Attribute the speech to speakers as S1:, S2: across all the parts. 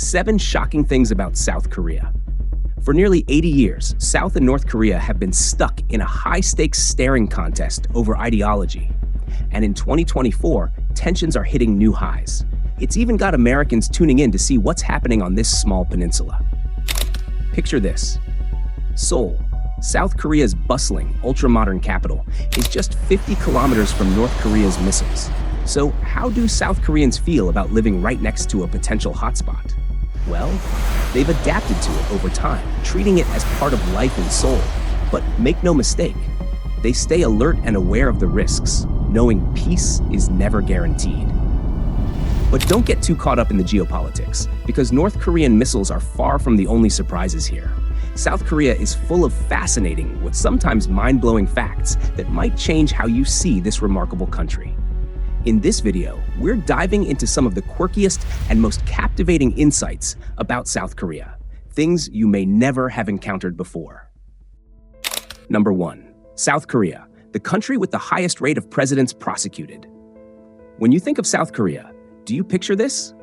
S1: 7 shocking things about South Korea. For nearly 80 years, South and North Korea have been stuck in a high-stakes staring contest over ideology. And in 2024, tensions are hitting new highs. It's even got Americans tuning in to see what's happening on this small peninsula. Picture this. Seoul, South Korea's bustling, ultra-modern capital, is just 50 kilometers from North Korea's missiles. So how do South Koreans feel about living right next to a potential hotspot? Well, they've adapted to it over time, treating it as part of life in Seoul. But make no mistake, they stay alert and aware of the risks, knowing peace is never guaranteed. But don't get too caught up in the geopolitics, because North Korean missiles are far from the only surprises here. South Korea is full of fascinating, but sometimes mind-blowing facts that might change how you see this remarkable country. In this video, we're diving into some of the quirkiest and most captivating insights about South Korea, things you may never have encountered before. Number 1. South Korea, the country with the highest rate of presidents prosecuted. When you think of South Korea, do you picture this?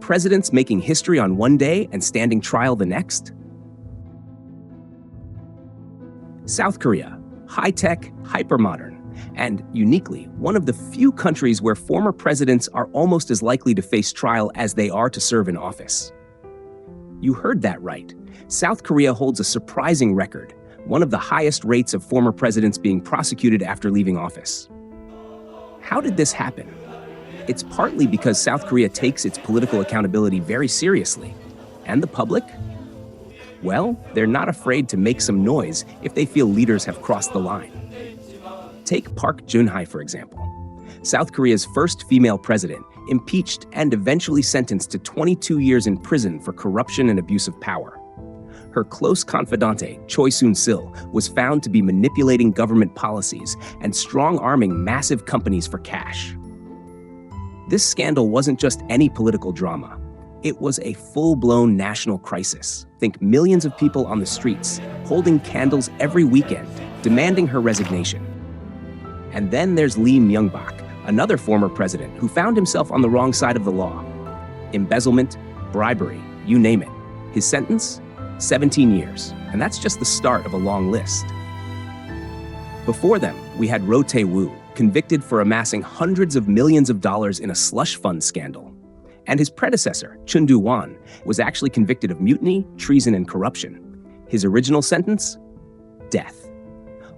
S1: Presidents making history on one day and standing trial the next? South Korea, high-tech, hyper-modern, and, uniquely, one of the few countries where former presidents are almost as likely to face trial as they are to serve in office. You heard that right. South Korea holds a surprising record, one of the highest rates of former presidents being prosecuted after leaving office. How did this happen? It's partly because South Korea takes its political accountability very seriously. And the public? Well, they're not afraid to make some noise if they feel leaders have crossed the line. Take Park Geun-hye, for example. South Korea's first female president, impeached and eventually sentenced to 22 years in prison for corruption and abuse of power. Her close confidante, Choi Soon-sil, was found to be manipulating government policies and strong-arming massive companies for cash. This scandal wasn't just any political drama. It was a full-blown national crisis. Think millions of people on the streets, holding candles every weekend, demanding her resignation. And then there's Lee Myung-bak, another former president who found himself on the wrong side of the law. Embezzlement, bribery, you name it. His sentence? 17 years. And that's just the start of a long list. Before them, we had Roh Tae-woo, convicted for amassing hundreds of millions of dollars in a slush fund scandal. And his predecessor, Chun Doo-hwan, was actually convicted of mutiny, treason, and corruption. His original sentence? Death.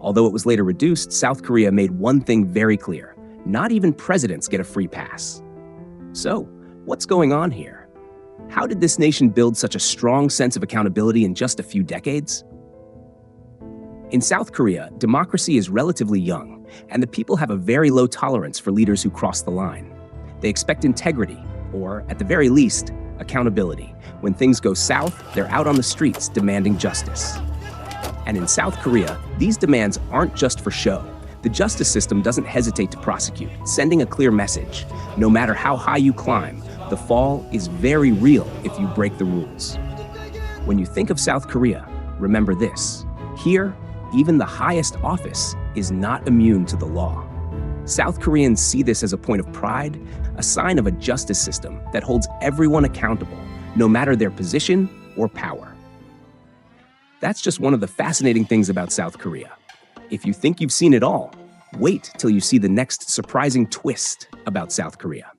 S1: Although it was later reduced, South Korea made one thing very clear. Not even presidents get a free pass. So, what's going on here? How did this nation build such a strong sense of accountability in just a few decades? In South Korea, democracy is relatively young, and the people have a very low tolerance for leaders who cross the line. They expect integrity, or, at the very least, accountability. When things go south, they're out on the streets demanding justice. And in South Korea, these demands aren't just for show. The justice system doesn't hesitate to prosecute, sending a clear message. No matter how high you climb, the fall is very real if you break the rules. When you think of South Korea, remember this. Here, even the highest office is not immune to the law. South Koreans see this as a point of pride, a sign of a justice system that holds everyone accountable, no matter their position or power. That's just one of the fascinating things about South Korea. If you think you've seen it all, wait till you see the next surprising twist about South Korea.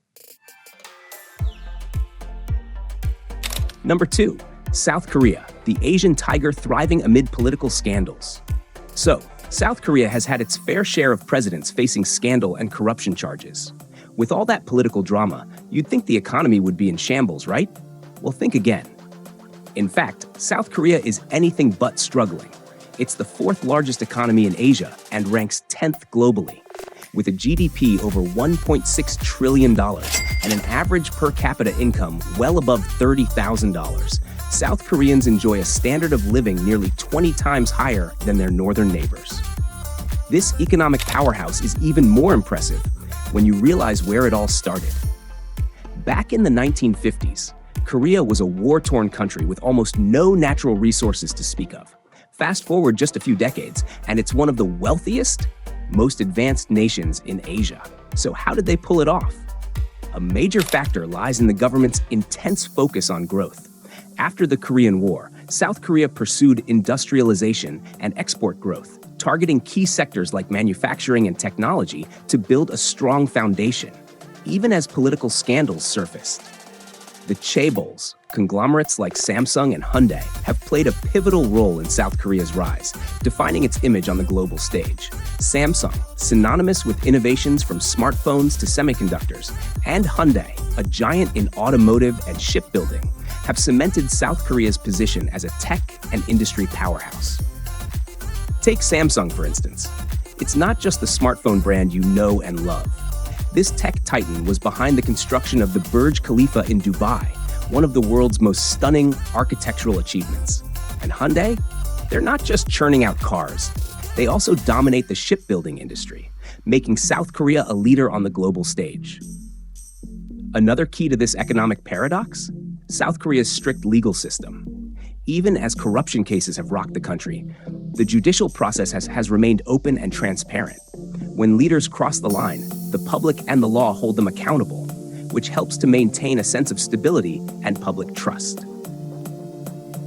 S1: Number 2, South Korea, the Asian tiger thriving amid political scandals. So, South Korea has had its fair share of presidents facing scandal and corruption charges. With all that political drama, you'd think the economy would be in shambles, right? Well, think again. In fact, South Korea is anything but struggling. It's the 4th largest economy in Asia and ranks 10th globally. With a GDP over $1.6 trillion and an average per capita income well above $30,000, South Koreans enjoy a standard of living nearly 20 times higher than their northern neighbors. This economic powerhouse is even more impressive when you realize where it all started. Back in the 1950s, Korea was a war-torn country with almost no natural resources to speak of. Fast forward just a few decades, and it's one of the wealthiest, most advanced nations in Asia. So how did they pull it off? A major factor lies in the government's intense focus on growth. After the Korean War, South Korea pursued industrialization and export growth, targeting key sectors like manufacturing and technology to build a strong foundation, even as political scandals surfaced. The chaebols, conglomerates like Samsung and Hyundai, have played a pivotal role in South Korea's rise, defining its image on the global stage. Samsung, synonymous with innovations from smartphones to semiconductors, and Hyundai, a giant in automotive and shipbuilding, have cemented South Korea's position as a tech and industry powerhouse. Take Samsung, for instance. It's not just the smartphone brand you know and love. This tech titan was behind the construction of the Burj Khalifa in Dubai, one of the world's most stunning architectural achievements. And Hyundai? They're not just churning out cars. They also dominate the shipbuilding industry, making South Korea a leader on the global stage. Another key to this economic paradox? South Korea's strict legal system. Even as corruption cases have rocked the country, the judicial process has remained open and transparent. When leaders cross the line, the public and the law hold them accountable, which helps to maintain a sense of stability and public trust.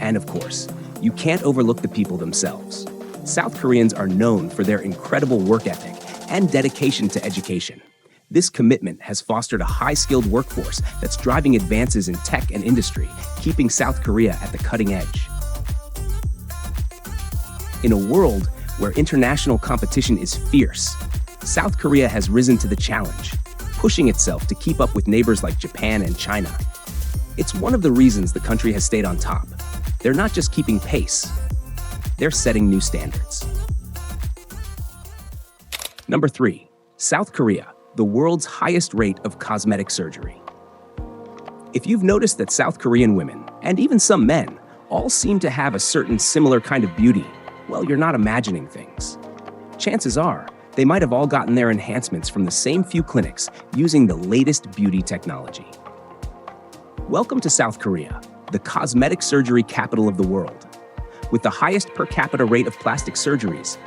S1: And of course, you can't overlook the people themselves. South Koreans are known for their incredible work ethic and dedication to education. This commitment has fostered a high-skilled workforce that's driving advances in tech and industry, keeping South Korea at the cutting edge. In a world where international competition is fierce, South Korea has risen to the challenge, pushing itself to keep up with neighbors like Japan and China. It's one of the reasons the country has stayed on top. They're not just keeping pace, they're setting new standards. Number 3, South Korea, the world's highest rate of cosmetic surgery. If you've noticed that South Korean women, and even some men, all seem to have a certain similar kind of beauty, well, you're not imagining things. Chances are, they might have all gotten their enhancements from the same few clinics using the latest beauty technology. Welcome to South Korea, the cosmetic surgery capital of the world. With the highest per capita rate of plastic surgeries,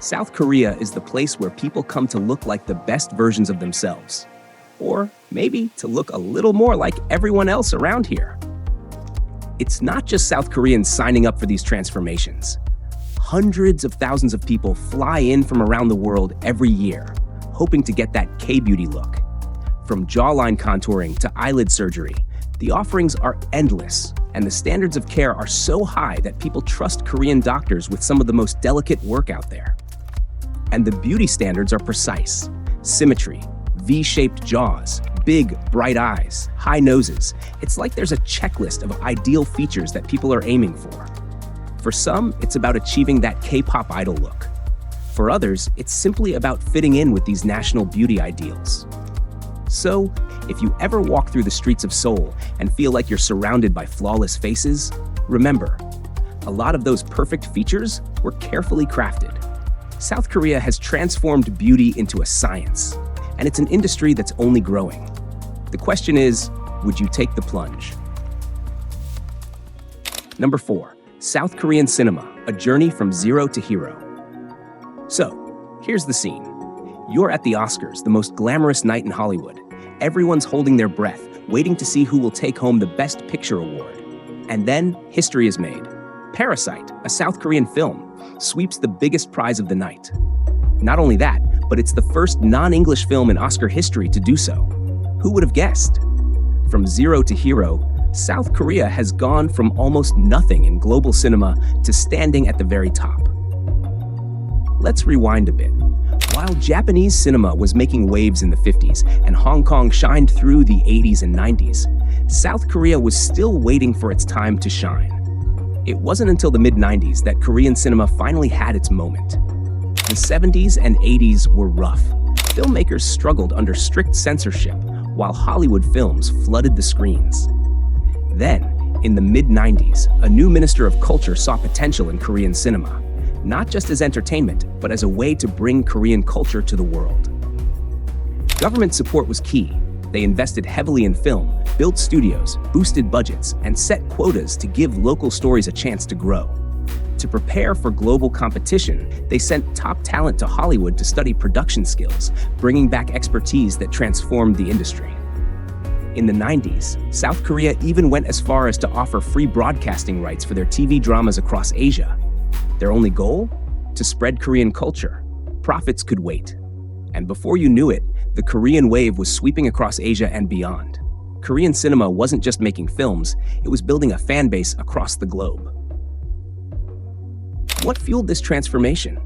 S1: South Korea is the place where people come to look like the best versions of themselves. Or maybe to look a little more like everyone else around here. It's not just South Koreans signing up for these transformations. Hundreds of thousands of people fly in from around the world every year, hoping to get that K-beauty look. From jawline contouring to eyelid surgery, the offerings are endless, and the standards of care are so high that people trust Korean doctors with some of the most delicate work out there. And the beauty standards are precise. Symmetry, V-shaped jaws, big, bright eyes, high noses. It's like there's a checklist of ideal features that people are aiming for. For some, it's about achieving that K-pop idol look. For others, it's simply about fitting in with these national beauty ideals. So, if you ever walk through the streets of Seoul and feel like you're surrounded by flawless faces, remember, a lot of those perfect features were carefully crafted. South Korea has transformed beauty into a science, and it's an industry that's only growing. The question is, would you take the plunge? Number 4, South Korean cinema, a journey from zero to hero. So, here's the scene. You're at the Oscars, the most glamorous night in Hollywood. Everyone's holding their breath, waiting to see who will take home the Best Picture award. And then, history is made. Parasite, a South Korean film, sweeps the biggest prize of the night. Not only that, but it's the first non-English film in Oscar history to do so. Who would have guessed? From zero to hero, South Korea has gone from almost nothing in global cinema to standing at the very top. Let's rewind a bit. While Japanese cinema was making waves in the 50s and Hong Kong shined through the 80s and 90s, South Korea was still waiting for its time to shine. It wasn't until the mid-90s that Korean cinema finally had its moment. The 70s and 80s were rough. Filmmakers struggled under strict censorship, while Hollywood films flooded the screens. Then, in the mid-90s, a new minister of culture saw potential in Korean cinema, not just as entertainment, but as a way to bring Korean culture to the world. Government support was key. They invested heavily in film, built studios, boosted budgets, and set quotas to give local stories a chance to grow. To prepare for global competition, they sent top talent to Hollywood to study production skills, bringing back expertise that transformed the industry. In the 90s, South Korea even went as far as to offer free broadcasting rights for their TV dramas across Asia. Their only goal? To spread Korean culture. Profits could wait. And before you knew it, the Korean wave was sweeping across Asia and beyond. Korean cinema wasn't just making films, it was building a fan base across the globe. What fueled this transformation?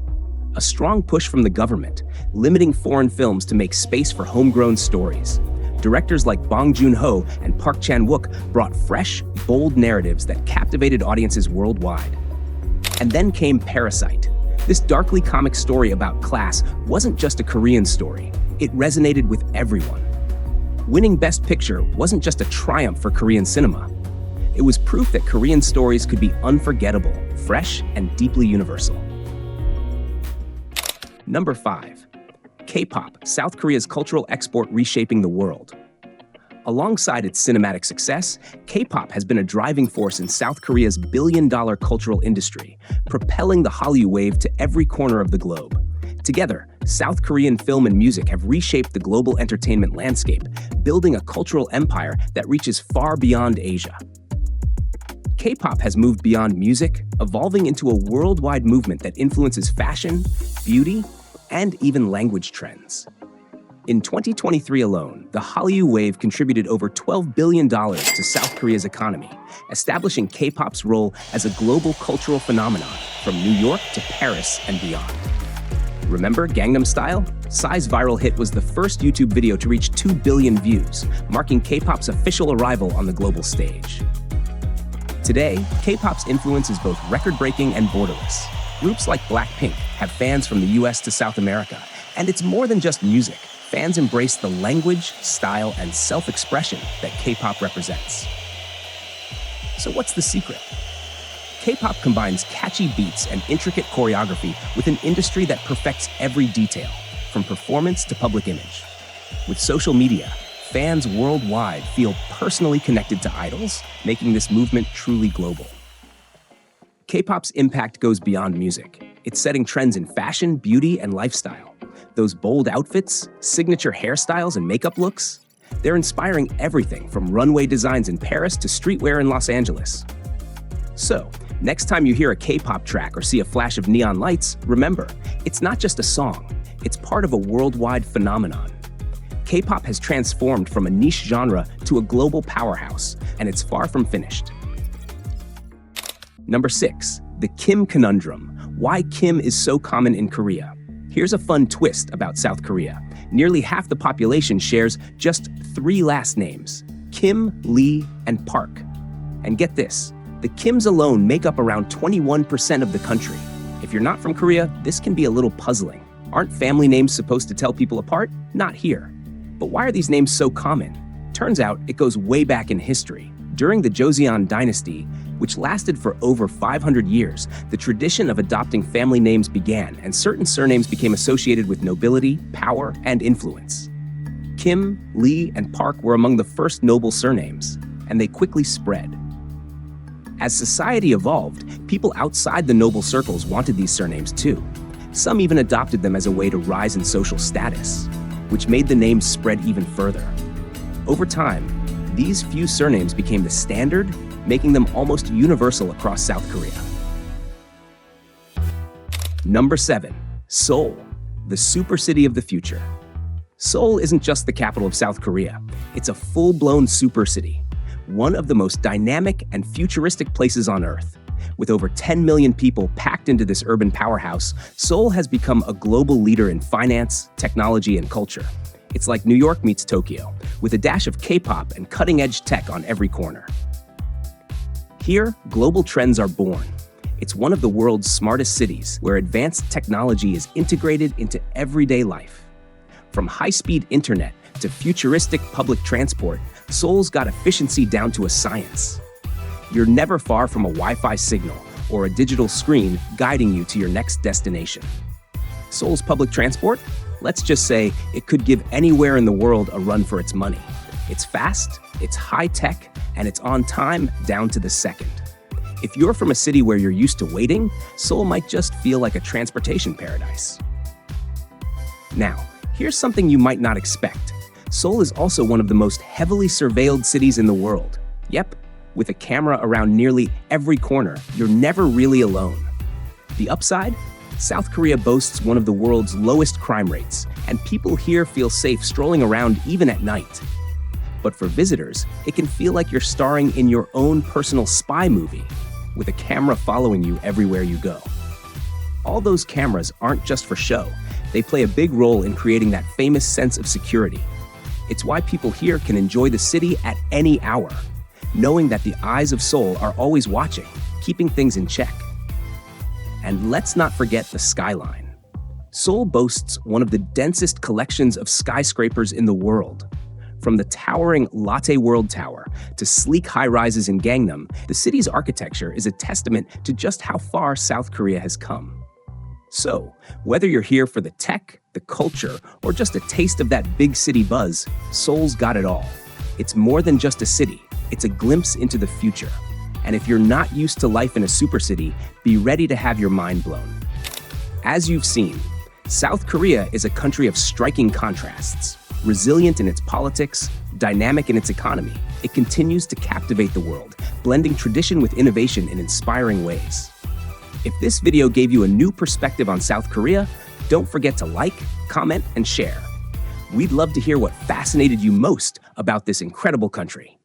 S1: A strong push from the government, limiting foreign films to make space for homegrown stories. Directors like Bong Joon-ho and Park Chan-wook brought fresh, bold narratives that captivated audiences worldwide. And then came Parasite. This darkly comic story about class wasn't just a Korean story, it resonated with everyone. Winning Best Picture wasn't just a triumph for Korean cinema. It was proof that Korean stories could be unforgettable, fresh, and deeply universal. Number 5. K-pop, South Korea's cultural export reshaping the world. Alongside its cinematic success, K-pop has been a driving force in South Korea's billion-dollar cultural industry, propelling the Hallyu wave to every corner of the globe. Together, South Korean film and music have reshaped the global entertainment landscape, building a cultural empire that reaches far beyond Asia. K-pop has moved beyond music, evolving into a worldwide movement that influences fashion, beauty, and even language trends. In 2023 alone, the Hallyu wave contributed over $12 billion to South Korea's economy, establishing K-pop's role as a global cultural phenomenon from New York to Paris and beyond. Remember Gangnam Style? Psy's viral hit was the first YouTube video to reach 2 billion views, marking K-pop's official arrival on the global stage. Today, K-pop's influence is both record-breaking and borderless. Groups like Blackpink have fans from the US to South America, and it's more than just music. Fans embrace the language, style, and self-expression that K-pop represents. So what's the secret? K-pop combines catchy beats and intricate choreography with an industry that perfects every detail, from performance to public image. With social media, fans worldwide feel personally connected to idols, making this movement truly global. K-pop's impact goes beyond music. It's setting trends in fashion, beauty, and lifestyle. Those bold outfits, signature hairstyles, and makeup looks, they're inspiring everything from runway designs in Paris to streetwear in Los Angeles. So, next time you hear a K-pop track or see a flash of neon lights, remember, it's not just a song, it's part of a worldwide phenomenon. K-pop has transformed from a niche genre to a global powerhouse, and it's far from finished. Number 6, the Kim conundrum. Why Kim is so common in Korea. Here's a fun twist about South Korea. Nearly half the population shares just 3 last names: Kim, Lee, and Park. And get this, the Kims alone make up around 21% of the country. If you're not from Korea, this can be a little puzzling. Aren't family names supposed to tell people apart? Not here. But why are these names so common? Turns out it goes way back in history. During the Joseon dynasty, which lasted for over 500 years, the tradition of adopting family names began, and certain surnames became associated with nobility, power, and influence. Kim, Lee, and Park were among the first noble surnames, and they quickly spread. As society evolved, people outside the noble circles wanted these surnames too. Some even adopted them as a way to rise in social status, which made the names spread even further. Over time, these few surnames became the standard, making them almost universal across South Korea. Number 7, Seoul, the supercity of the future. Seoul isn't just the capital of South Korea, it's a full-blown supercity, one of the most dynamic and futuristic places on Earth. With over 10 million people packed into this urban powerhouse, Seoul has become a global leader in finance, technology, and culture. It's like New York meets Tokyo, with a dash of K-pop and cutting-edge tech on every corner. Here, global trends are born. It's one of the world's smartest cities, where advanced technology is integrated into everyday life. From high-speed internet to futuristic public transport, Seoul's got efficiency down to a science. You're never far from a Wi-Fi signal or a digital screen guiding you to your next destination. Seoul's public transport? Let's just say it could give anywhere in the world a run for its money. It's fast, it's high-tech, and it's on time down to the second. If you're from a city where you're used to waiting, Seoul might just feel like a transportation paradise. Now, here's something you might not expect. Seoul is also one of the most heavily surveilled cities in the world. Yep, with a camera around nearly every corner, you're never really alone. The upside? South Korea boasts one of the world's lowest crime rates, and people here feel safe strolling around even at night. But for visitors, it can feel like you're starring in your own personal spy movie, with a camera following you everywhere you go. All those cameras aren't just for show. They play a big role in creating that famous sense of security. It's why people here can enjoy the city at any hour, knowing that the eyes of Seoul are always watching, keeping things in check. And let's not forget the skyline. Seoul boasts one of the densest collections of skyscrapers in the world. From the towering Lotte World Tower to sleek high-rises in Gangnam, the city's architecture is a testament to just how far South Korea has come. So, whether you're here for the tech, the culture, or just a taste of that big city buzz, Seoul's got it all. It's more than just a city, it's a glimpse into the future. And if you're not used to life in a supercity, be ready to have your mind blown. As you've seen, South Korea is a country of striking contrasts. Resilient in its politics, dynamic in its economy, it continues to captivate the world, blending tradition with innovation in inspiring ways. If this video gave you a new perspective on South Korea, don't forget to like, comment, and share. We'd love to hear what fascinated you most about this incredible country.